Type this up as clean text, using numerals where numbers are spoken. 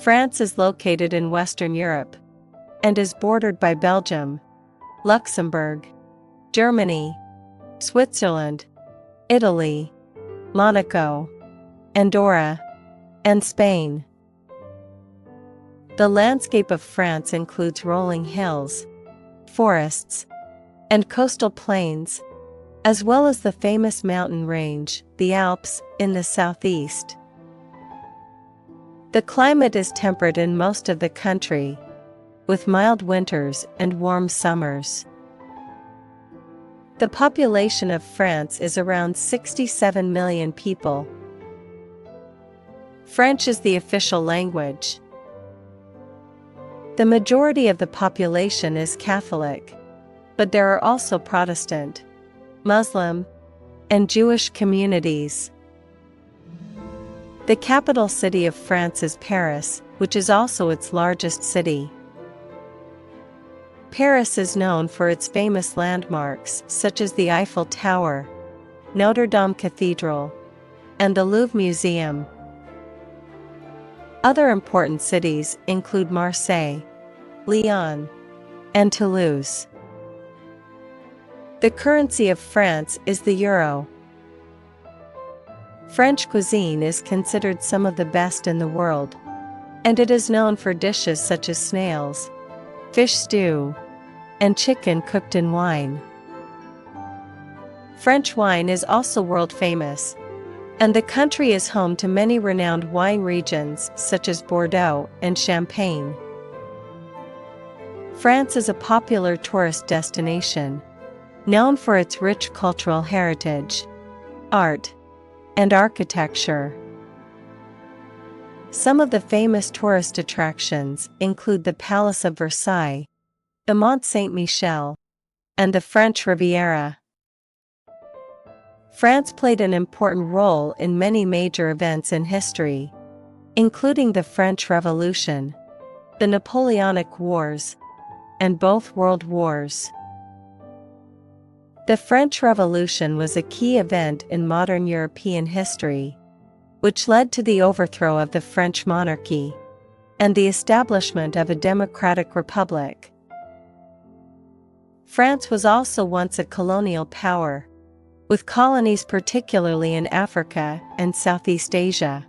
France is located in Western Europe and is bordered by Belgium, Luxembourg, Germany, Switzerland, Italy, Monaco, Andorra, and Spain. The landscape of France includes rolling hills, forests, and coastal plains, as well as the famous mountain range, the Alps, in the southeast. The climate is temperate in most of the country, with mild winters and warm summers. The population of France is around 67 million people. French is the official language. The majority of the population is Catholic, but there are also Protestant, Muslim, and Jewish communities. The capital city of France is Paris, which is also its largest city. Paris is known for its famous landmarks such as the Eiffel Tower, Notre Dame Cathedral, and the Louvre Museum. Other important cities include Marseille, Lyon, and Toulouse. The currency of France is the euro. French cuisine is considered some of the best in the world, and it is known for dishes such as snails, fish stew, and chicken cooked in wine. French wine is also world famous, and the country is home to many renowned wine regions such as Bordeaux and Champagne. France is a popular tourist destination, known for its rich cultural heritage, art, and architecture. Some of the famous tourist attractions include the Palace of Versailles, the Mont Saint-Michel, and the French Riviera. France played an important role in many major events in history, including the French Revolution, the Napoleonic Wars, and both World Wars. The French Revolution was a key event in modern European history, which led to the overthrow of the French monarchy and the establishment of a democratic republic. France was also once a colonial power, with colonies particularly in Africa and Southeast Asia.